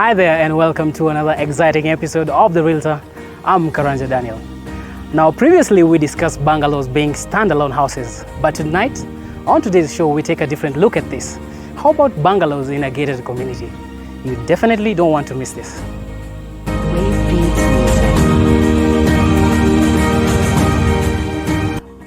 Hi there and welcome to another exciting episode of The Realtor. I'm Karanja Daniel. Now previously we discussed bungalows being standalone houses, but tonight, on today's show, we take a different look at this. How about bungalows in a gated community? You definitely don't want to miss this.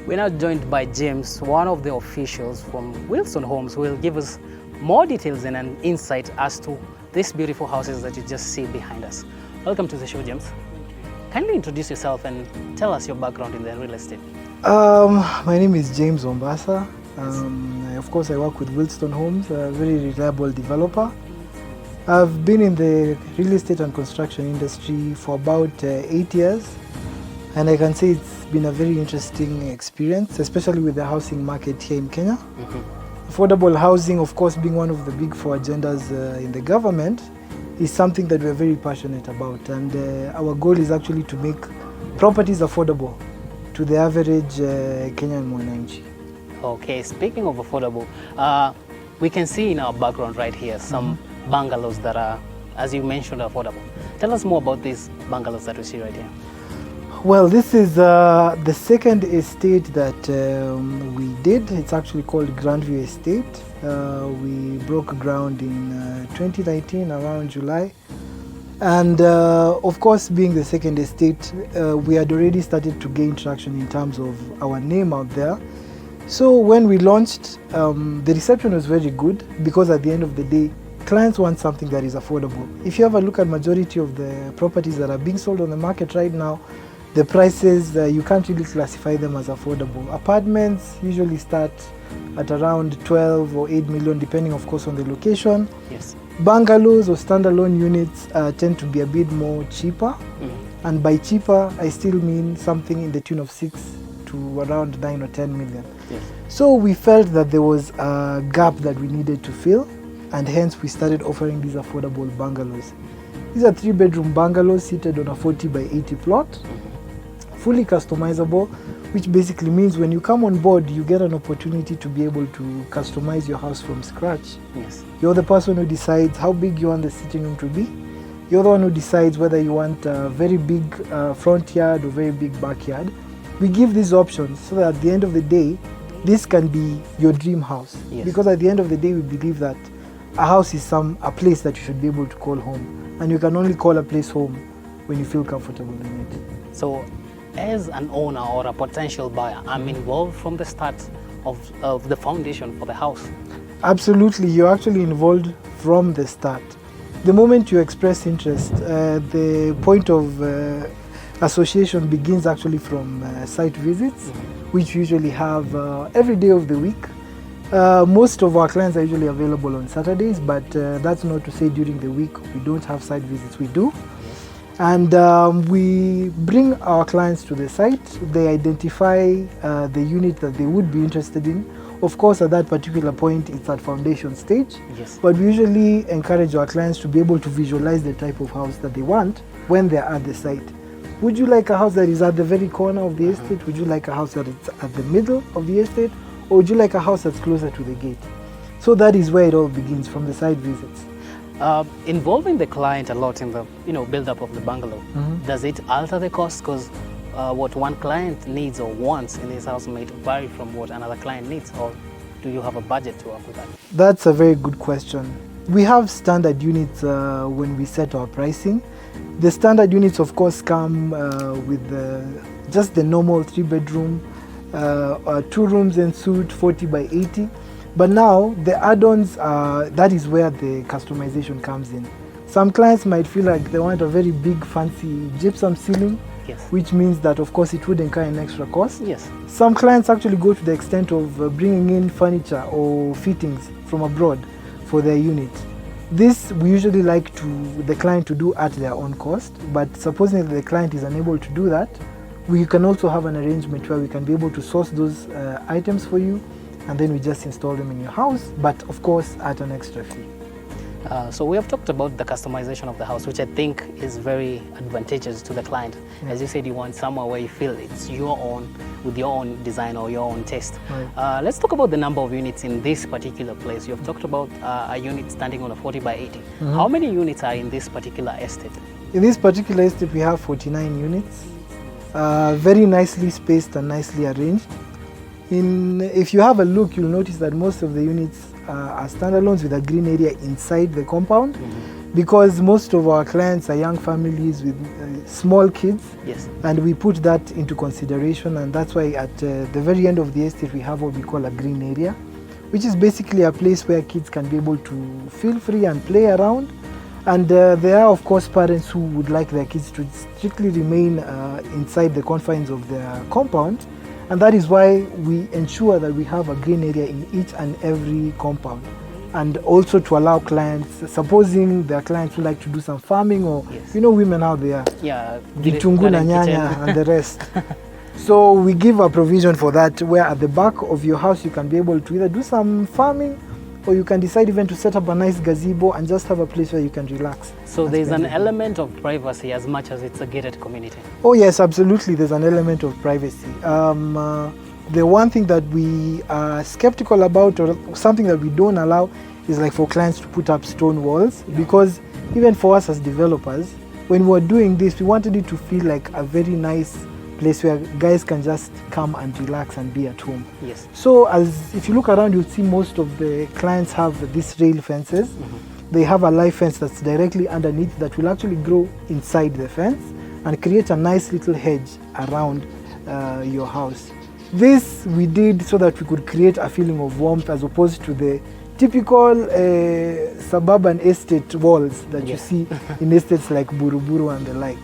We're now joined by James, one of the officials from Willstone Homes, who will give us more details and an insight as to these beautiful houses that you just see behind us. Welcome to the show, James. Kindly introduce yourself and tell us your background in the real estate. My name is James Ombasa. Of course, I work with Willstone Homes, a very reliable developer. I've been in the real estate and construction industry for about 8 years, and I can say it's been a very interesting experience, especially with the housing market here in Kenya. Affordable housing, of course, being one of the big four agendas in the government, is something that we're very passionate about, and our goal is actually to make properties affordable to the average Kenyan mwananchi. Okay, speaking of affordable, we can see in our background right here some bungalows that are, as you mentioned, affordable. Tell us more about these bungalows that we see right here. Well, this is the second estate that we did. It's actually called Grandview Estate. We broke ground in 2019 around July. And of course, being the second estate, we had already started to gain traction in terms of our name out there. So when we launched, the reception was very good because at the end of the day, clients want something that is affordable. If you have a look at majority of the properties that are being sold on the market right now, the prices, you can't really classify them as affordable. Apartments usually start at around 12 or 8 million, depending of course on the location. Yes. Bungalows or standalone units tend to be a bit more cheaper. And by cheaper, I still mean something in the tune of 6 to around 9 or 10 million. Yes. So we felt that there was a gap that we needed to fill, and hence we started offering these affordable bungalows. These are 3-bedroom bungalows seated on a 40 by 80 plot. Fully customizable, which basically means when you come on board, you get an opportunity to be able to customize your house from scratch. Yes. You're the person who decides how big you want the sitting room to be. You're the one who decides whether you want a very big front yard or very big backyard. We give these options so that at the end of the day, this can be your dream house. Yes. Because at the end of the day, we believe that a house is a place that you should be able to call home. And you can only call a place home when you feel comfortable in it. So, as an owner or a potential buyer, I'm involved from the start of the foundation for the house. Absolutely, you're actually involved from the start. The moment you express interest, the point of association begins actually from site visits, which we usually have every day of the week. Most of our clients are usually available on Saturdays, but that's not to say during the week we don't have site visits. We do. And we bring our clients to the site. They identify the unit that they would be interested in. Of course, at that particular point, it's at foundation stage. Yes. But we usually encourage our clients to be able to visualize the type of house that they want when they're at the site. Would you like a house that is at the very corner of the estate? Would you like a house that is at the middle of the estate? Or would you like a house that's closer to the gate? So that is where it all begins, from the site visits. Involving the client a lot in the build-up of the bungalow, does it alter the cost? Because what one client needs or wants in his house might vary from what another client needs, or do you have a budget to work with that? That's a very good question. We have standard units when we set our pricing. The standard units, of course, come with just the normal 3-bedroom, 2 rooms en suite, 40 by 80. But now the add-ons, that is where the customization comes in. Some clients might feel like they want a very big fancy gypsum ceiling, Yes. which means that of course it would incur an extra cost. Yes. Some clients actually go to the extent of bringing in furniture or fittings from abroad for their unit. This we usually like the client to do at their own cost, but supposing that the client is unable to do that, we can also have an arrangement where we can be able to source those items for you, and then we just install them in your house, but of course at an extra fee. So we have talked about the customization of the house, which I think is very advantageous to the client. As you said, you want somewhere where you feel it's your own, with your own design or your own taste. Right. Let's talk about the number of units in this particular place. You have talked about a unit standing on a 40 by 80. How many units are in this particular estate? In this particular estate, we have 49 units, very nicely spaced and nicely arranged. If you have a look, you'll notice that most of the units are standalones with a green area inside the compound, because most of our clients are young families with small kids. Yes. And we put that into consideration, and that's why at the very end of the estate we have what we call a green area, which is basically a place where kids can be able to feel free and play around. And there are, of course, parents who would like their kids to strictly remain inside the confines of their compound. And that is why we ensure that we have a green area in each and every compound. And also to allow clients, supposing their clients would like to do some farming, or you know women out there, vitungu na nyanya and the rest. So we give a provision for that, where at the back of your house you can be able to either do some farming, or you can decide even to set up a nice gazebo and just have a place where you can relax. So there's an element of privacy as much as it's a gated community. Oh yes, absolutely, there's an element of privacy. The one thing that we are skeptical about, or something that we don't allow, is like for clients to put up stone walls, because even for us as developers, when we were doing this, we wanted it to feel like a very nice place where guys can just come and relax and be at home. Yes. So if you look around, you'll see most of the clients have these rail fences. They have a live fence that's directly underneath that will actually grow inside the fence and create a nice little hedge around your house. This we did so that we could create a feeling of warmth, as opposed to the typical suburban estate walls that you see in estates like Buruburu and the like.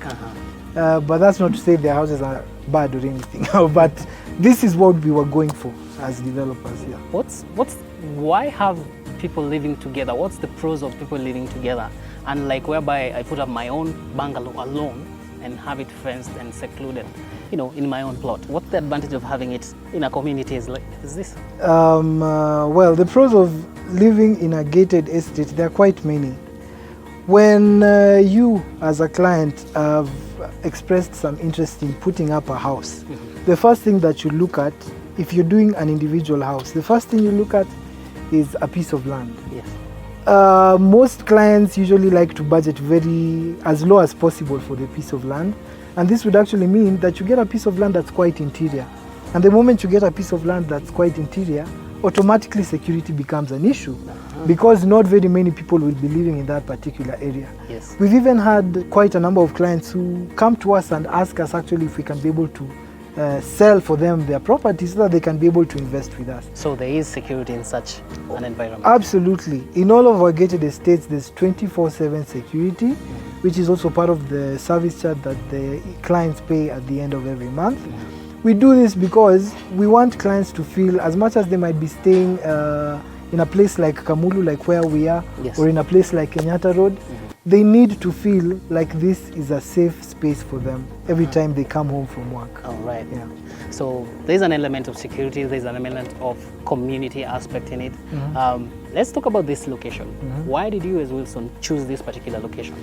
But that's not to say their houses are bad or anything. But this is what we were going for as developers. Why have people living together? What's the pros of people living together? And like whereby I put up my own bungalow alone and have it fenced and secluded, you know, in my own plot. What's the advantage of having it in a community is this? Well, the pros of living in a gated estate, there are quite many. When you as a client have expressed some interest in putting up a house, the first thing that you look at, if you're doing an individual house, the first thing you look at is a piece of land. Yes. Most clients usually like to budget as low as possible for the piece of land, and this would actually mean that you get a piece of land that's quite interior. And the moment you get a piece of land that's quite interior, automatically security becomes an issue, because not very many people will be living in that particular area. Yes. We've even had quite a number of clients who come to us and ask us actually if we can be able to sell for them their properties so that they can be able to invest with us. So there is security in such an environment? Absolutely. In all of our gated estates, there's 24/7 security, which is also part of the service charge that the clients pay at the end of every month. We do this because we want clients to feel, as much as they might be staying in a place like Kamulu, like where we are, or in a place like Kenyatta Road, they need to feel like this is a safe space for them every time they come home from work. All right. Yeah. So there's an element of security, there's an element of community aspect in it. Let's talk about this location. Why did you as Willstone choose this particular location?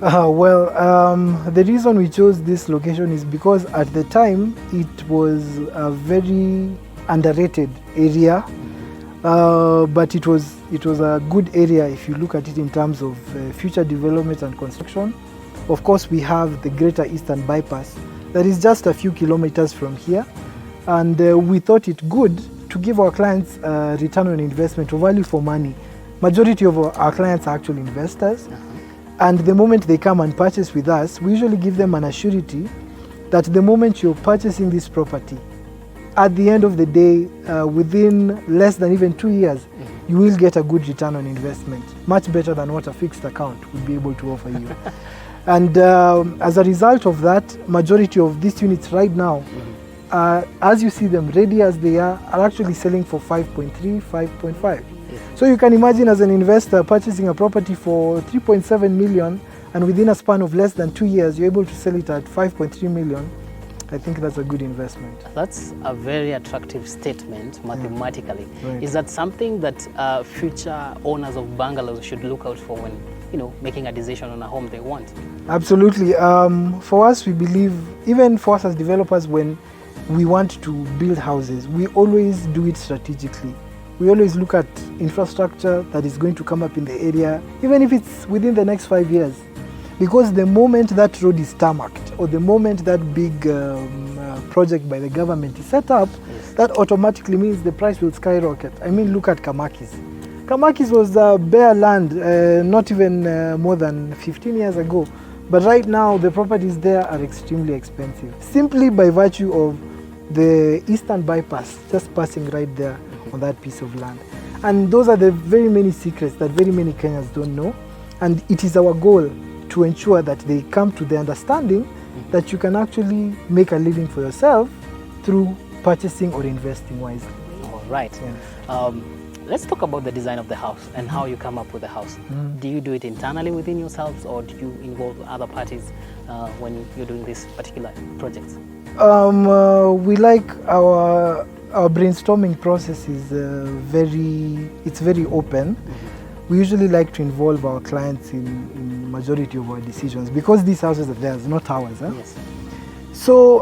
The reason we chose this location is because at the time it was a very underrated area, but it was a good area if you look at it in terms of future development and construction. Of course, we have the Greater Eastern Bypass that is just a few kilometers from here, and we thought it good to give our clients return on investment or value for money. Majority of our clients are actually investors. And the moment they come and purchase with us, we usually give them an assurity that the moment you're purchasing this property, at the end of the day, within less than even 2 years, you will get a good return on investment, much better than what a fixed account would be able to offer you. And as a result of that, majority of these units right now, as you see them, ready as they are actually selling for 5.3, 5.5. So you can imagine as an investor purchasing a property for 3.7 million, and within a span of less than 2 years, you're able to sell it at 5.3 million. I think that's a good investment. That's a very attractive statement mathematically. Right. Is that something that future owners of bungalows should look out for when, making a decision on a home they want? Absolutely. For us, we believe, even for us as developers, when we want to build houses, we always do it strategically. We always look at infrastructure that is going to come up in the area, even if it's within the next 5 years. Because the moment that road is tarmacked, or the moment that big project by the government is set up, that automatically means the price will skyrocket. I mean, look at Kamakis. Kamakis was bare land not even more than 15 years ago. But right now, the properties there are extremely expensive, simply by virtue of the Eastern Bypass just passing right there on that piece of land. And those are the very many secrets that very many Kenyans don't know. And it is our goal to ensure that they come to the understanding that you can actually make a living for yourself through purchasing or investing wisely. All right. Yeah. Let's talk about the design of the house and how you come up with the house. Do you do it internally within yourselves, or do you involve other parties when you're doing these particular projects? We like our brainstorming process is very open. We usually like to involve our clients in majority of our decisions, because these houses are theirs, not ours. Yes. So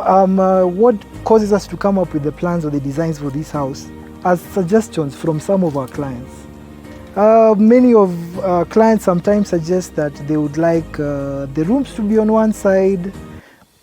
what causes us to come up with the plans or the designs for this house as suggestions from some of our clients. Many of our clients sometimes suggest that they would like the rooms to be on one side.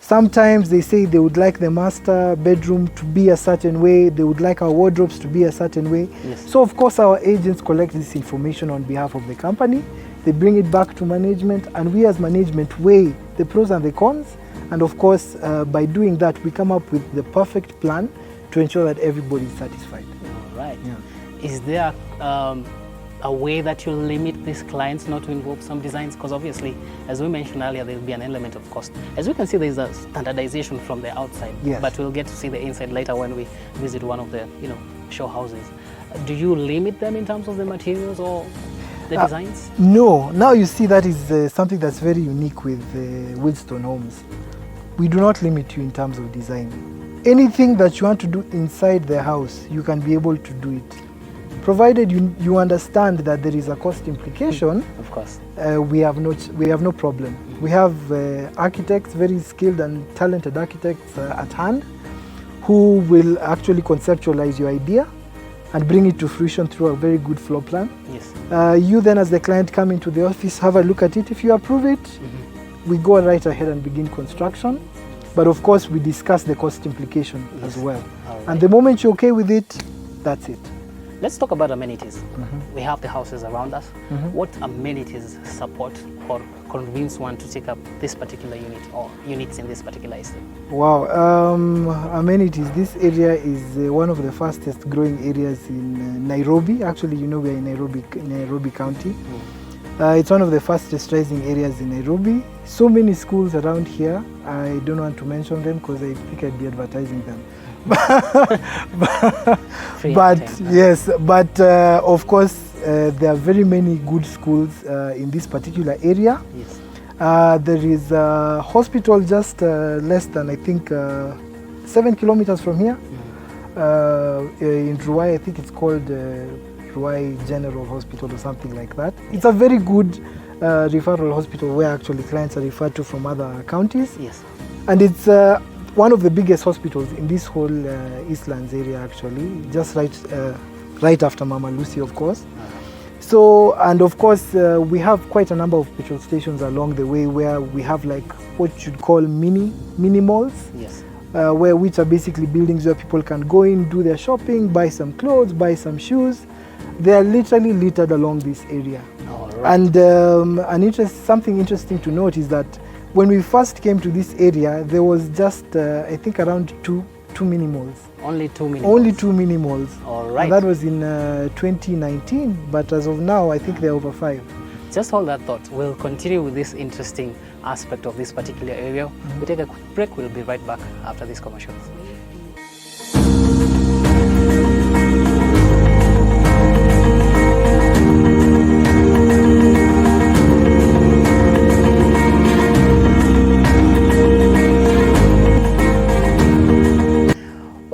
Sometimes they say they would like the master bedroom to be a certain way. They would like our wardrobes to be a certain way. Yes. So of course our agents collect this information on behalf of the company. They bring it back to management, and we as management weigh the pros and the cons. And of course, by doing that, we come up with the perfect plan to ensure that everybody is satisfied. All right. Yeah. Is there a way that you limit these clients not to involve some designs? Because obviously, as we mentioned earlier, there will be an element of cost. As we can see, there is a standardization from the outside, Yes. but we'll get to see the inside later when we visit one of the show houses. Do you limit them in terms of the materials or the designs? No. Now you see, that is something that's very unique with Willstone Homes. We do not limit you in terms of design. Anything that you want to do inside the house, you can be able to do it, provided you understand that there is a cost implication. Of course. We have no problem. We have architects, very skilled and talented architects at hand, who will actually conceptualize your idea and bring it to fruition through a very good floor plan. Yes. You then, as the client, come into the office, have a look at it. If you approve it, we go right ahead and begin construction. But of course, we discuss the cost implication as well. All right. And the moment you're okay with it, that's it. Let's talk about amenities. We have the houses around us. What amenities support or convince one to take up this particular unit or units in this particular estate? Wow, amenities. This area is one of the fastest growing areas in Nairobi. Actually, we're in Nairobi County. It's one of the fastest rising areas in Nairobi. So many schools around here. I don't want to mention them because I think I'd be advertising them. But of course, there are very many good schools in this particular area. Yes. There is a hospital just less than, I think, 7 kilometers from here. In Ruai, I think it's called Ruai General Hospital or something like that. It's a very good referral hospital where actually clients are referred to from other counties. Yes. And it's one of the biggest hospitals in this whole Eastlands area, actually, just right after Mama Lucy, of course. So, and of course, we have quite a number of petrol stations along the way where we have like what you'd call mini malls. Yes. Which are basically buildings where people can go in, do their shopping, buy some clothes, buy some shoes. They are literally littered along this area. All right. And something interesting to note is that when we first came to this area, there was just, I think, around two mini malls. Only 2 mini Only malls. 2 mini malls. All right. And that was in 2019, but as of now, I think there are over 5. Just hold that thought. We'll continue with this interesting aspect of this particular area. We take a quick break. We'll be right back after these commercials.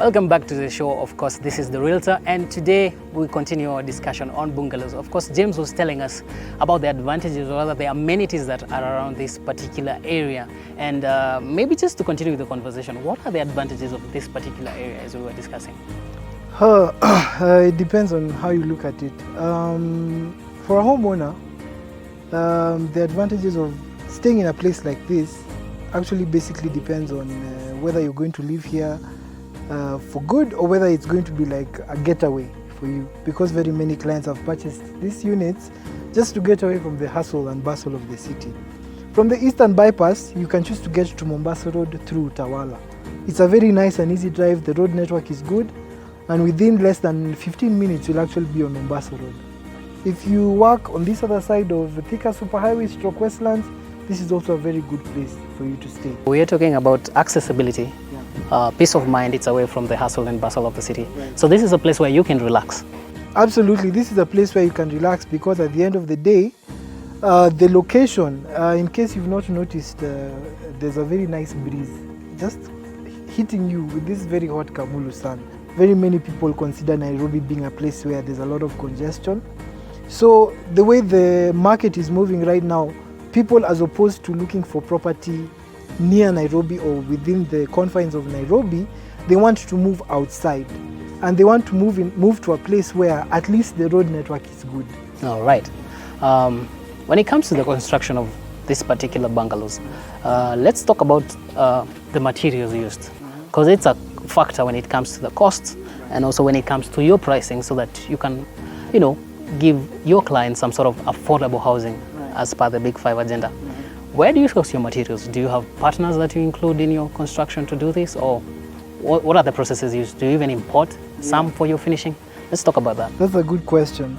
Welcome back to the show. Of course, this is The Realtor, and today we continue our discussion on bungalows. Of course, James was telling us about the advantages, or rather the amenities that are around this particular area. And maybe just to continue the conversation, what are the advantages of this particular area as we were discussing? It depends on how you look at it. For a homeowner, the advantages of staying in a place like this actually basically depends on whether you're going to live here for good or whether it's going to be like a getaway for you, because very many clients have purchased these units just to get away from the hustle and bustle of the city. From the Eastern Bypass, you can choose to get to Mombasa Road through Tawala. It's a very nice and easy drive. The road network is good, and within less than 15 minutes you'll actually be on Mombasa Road. If you work on this other side of the Thika Superhighway stroke Westlands, this is also a very good place for you to stay. We are talking about accessibility, peace of mind. It's away from the hustle and bustle of the city. Right. So this is a place where you can relax. Absolutely, this is a place where you can relax, because at the end of the day, the location, in case you've not noticed, there's a very nice breeze just hitting you with this very hot Kamulu sun. Very many people consider Nairobi being a place where there's a lot of congestion. So the way the market is moving right now, people, as opposed to looking for property near Nairobi or within the confines of Nairobi, they want to move outside, and they want to move to a place where at least the road network is good. All right. When it comes to the construction of this particular bungalows, let's talk about the materials used, because it's a factor when it comes to the costs and also when it comes to your pricing, so that you can, give your clients some sort of affordable housing as per the Big Five agenda. Where do you source your materials? Do you have partners that you include in your construction to do this, or what are the processes used? Do you even import some for your finishing? Let's talk about that. That's a good question.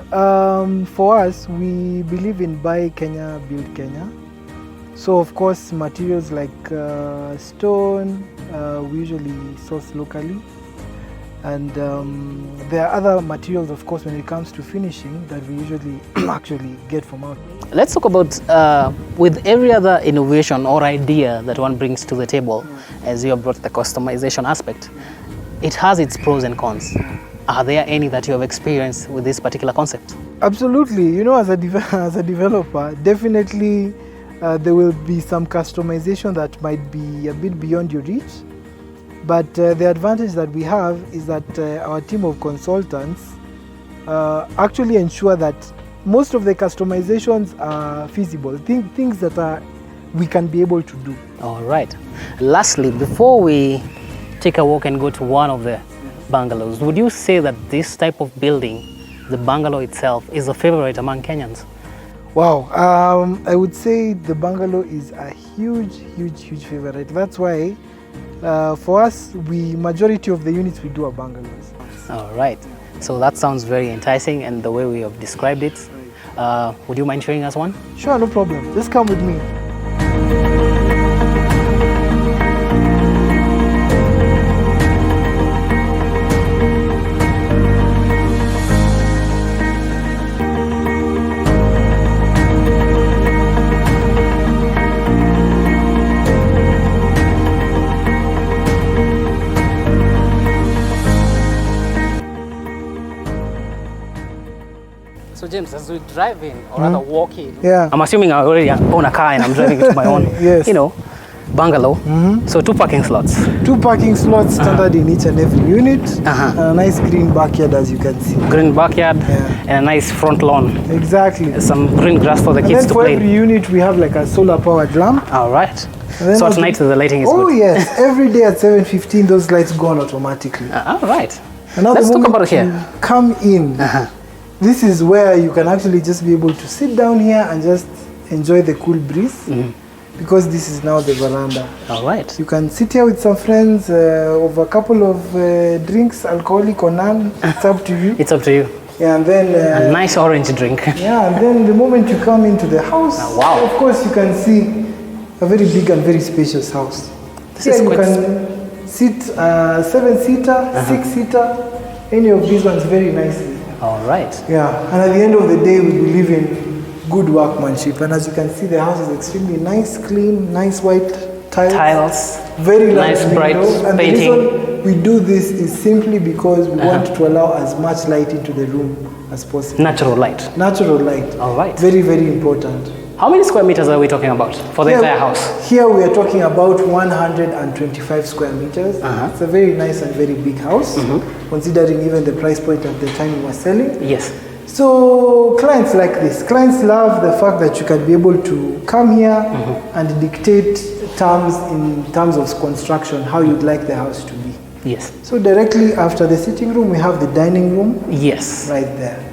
For us, we believe in buy Kenya, build Kenya. So of course, materials like stone, we usually source locally. And there are other materials, of course, when it comes to finishing, that we usually actually get from out. Let's talk about with every other innovation or idea that one brings to the table, as you have brought the customization aspect, it has its pros and cons. Are there any that you have experienced with this particular concept? Absolutely. As a developer, definitely there will be some customization that might be a bit beyond your reach. But the advantage that we have is that our team of consultants actually ensure that most of the customizations are feasible, things that we can be able to do. All right. Lastly, before we take a walk and go to one of the bungalows, would you say that this type of building, the bungalow itself, is a favorite among Kenyans? Wow. I would say the bungalow is a huge favorite. That's why for us, majority of the units we do are bungalows. All right. So that sounds very enticing, and the way we have described it. Would you mind showing us one? Sure, no problem. Just come with me. So James, as we drive in, or rather walk in, I'm assuming I already own a car and I'm driving it to my own, yes. Bungalow. So 2 parking slots. 2 parking slots standard in each and every unit. A nice green backyard, as you can see. Green backyard and a nice front lawn. Exactly. Some green grass for the kids to play. And then for every unit we have like a solar powered lamp. All right. So at night the lighting is good. Oh yes, every day at 7:15 those lights go on automatically. All right. And now let's talk about it here. Come in. This is where you can actually just be able to sit down here and just enjoy the cool breeze, because this is now the veranda. All right. You can sit here with some friends over a couple of drinks, alcoholic or none. It's up to you. It's up to you. Yeah, and then a nice orange drink. Yeah, and then the moment you come into the house, of course you can see a very big and very spacious house. This is quite. You can sit 7-seater, 6-seater, any of these ones very nicely. All right. Yeah, and at the end of the day, we believe in good workmanship. And as you can see, the house is extremely nice, clean, nice white tiles. Tiles. Very nice bright and painting. we do this is simply because we want to allow as much light into the room as possible. Natural light. Natural light. All right. Very, very important. How many square meters are we talking about for the entire house? Here we are talking about 125 square meters. It's a very nice and very big house, considering even the price point at the time we were selling. Yes. So clients like this. Clients love the fact that you can be able to come here and dictate terms in terms of construction, how you'd like the house to be. Yes. So directly after the sitting room, we have the dining room. Yes. Right there.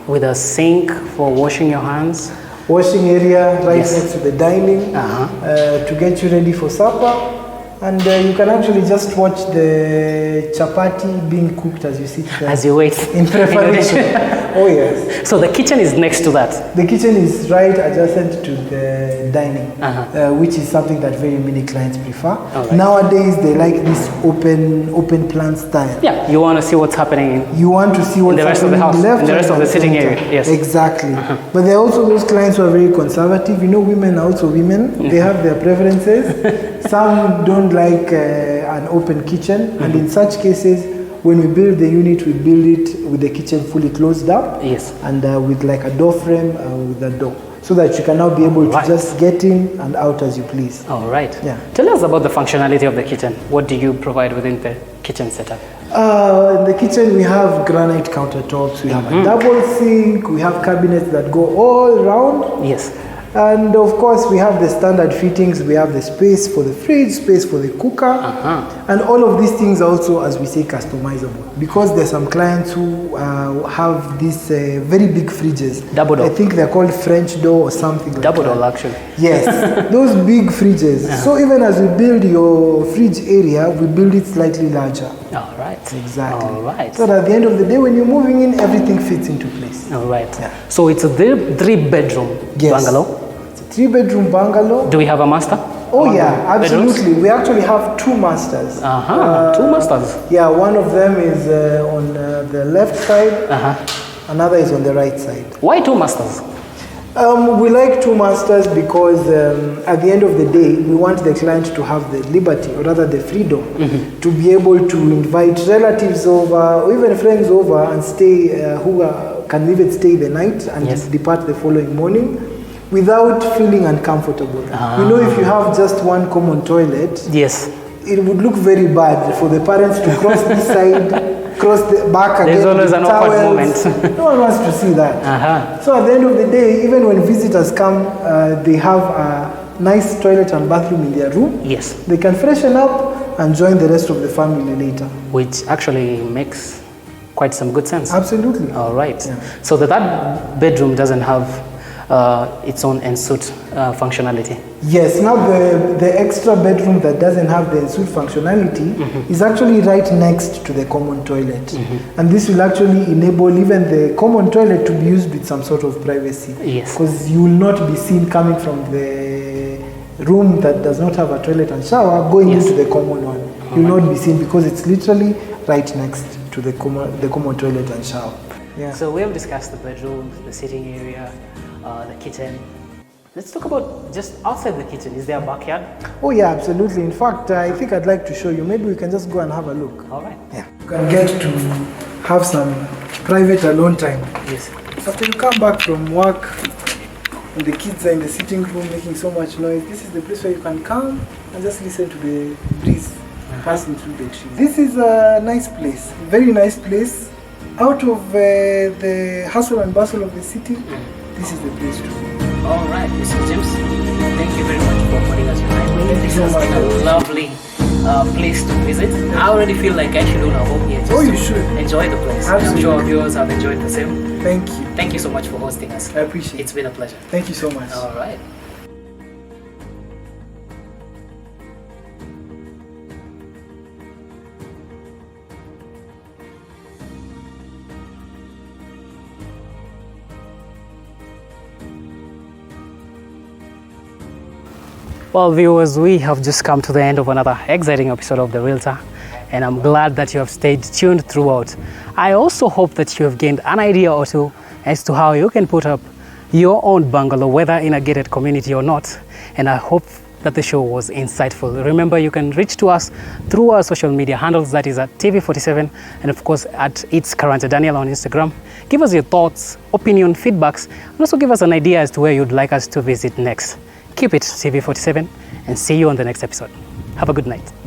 With a sink for washing your hands. Washing area right next to the dining to get you ready for supper. And you can actually just watch the chapati being cooked as you sit there. As you wait. In preparation. Oh yes. So the kitchen is next to that? The kitchen is right adjacent to the dining, which is something that very many clients prefer. Right. Nowadays they like this open plan style. Yeah, you want to see what's happening. You want to see what's in the rest of the house, in the rest of the sitting area. Yes. Exactly. But there are also those clients who are very conservative. You know, women are also women. They have their preferences. Some don't like an open kitchen, and in such cases, when we build the unit, we build it with the kitchen fully closed up. Yes. And with like a door frame with a door, so that you can now be able to just get in and out as you please. All right. Yeah. Tell us about the functionality of the kitchen. What do you provide within the kitchen setup? In the kitchen, we have granite countertops. We have a double sink. We have cabinets that go all around. Yes. And of course, we have the standard fittings. We have the space for the fridge, space for the cooker. And all of these things are also, as we say, customizable. Because there's some clients who have these very big fridges. Double door. I think they're called French door or something like double that. Double door, actually. Yes, those big fridges. So even as we build your fridge area, we build it slightly larger. All right. Exactly. All right. So that at the end of the day, when you're moving in, everything fits into place. All right. Yeah. So it's a three-bedroom bungalow. 3-bedroom bungalow. Do we have a master? Oh yeah, absolutely. We actually have 2 masters. 2 masters. Yeah, one of them is on the left side. Another is on the right side. Why 2 masters? We like 2 masters because at the end of the day, we want the client to have the liberty, or rather the freedom, to be able to invite relatives over, or even friends over, and stay, who can even stay the night and depart the following morning, without feeling uncomfortable. You know, if you have just one common toilet, it would look very bad for the parents to cross this side, cross the back again. There's always an awkward moment. No one wants to see that. So at the end of the day, even when visitors come, they have a nice toilet and bathroom in their room. Yes. They can freshen up and join the rest of the family later. Which actually makes quite some good sense. Absolutely. All right. Yeah. So that bedroom doesn't have its own ensuite functionality. Yes, now the extra bedroom that doesn't have the ensuite functionality is actually right next to the common toilet. And this will actually enable even the common toilet to be used with some sort of privacy. Yes. Because you will not be seen coming from the room that does not have a toilet and shower going into the common one. You will not be seen because it's literally right next to the common toilet and shower. Yeah. So we have discussed the bedroom, the sitting area, the kitchen. Let's talk about just outside the kitchen. Is there a backyard? Oh yeah, absolutely. In fact, I think I'd like to show you. Maybe we can just go and have a look. All right. Yeah. You can get to have some private alone time. Yes. After you come back from work and the kids are in the sitting room making so much noise, this is the place where you can come and just listen to the breeze passing through the trees. This is a nice place, very nice place. Out of the hustle and bustle of the city, this is the place to be. All right, Mr. James, thank you very much for putting us behind. This has been a lovely place to visit. I already feel like I should own a home here. Just you should. Enjoy the place. Absolutely. I'm sure our viewers have enjoyed the same. Thank you. Thank you so much for hosting us. I appreciate it. It's been a pleasure. Thank you so much. All right. Well, viewers, we have just come to the end of another exciting episode of The Realtor, and I'm glad that you have stayed tuned throughout. I also hope that you have gained an idea or two as to how you can put up your own bungalow, whether in a gated community or not. And I hope that the show was insightful. Remember, you can reach to us through our social media handles, that is at TV47 and of course at It's Karanja Daniel on Instagram. Give us your thoughts, opinion, feedbacks, and also give us an idea as to where you'd like us to visit next. Keep it TV47 and see you on the next episode. Have a good night.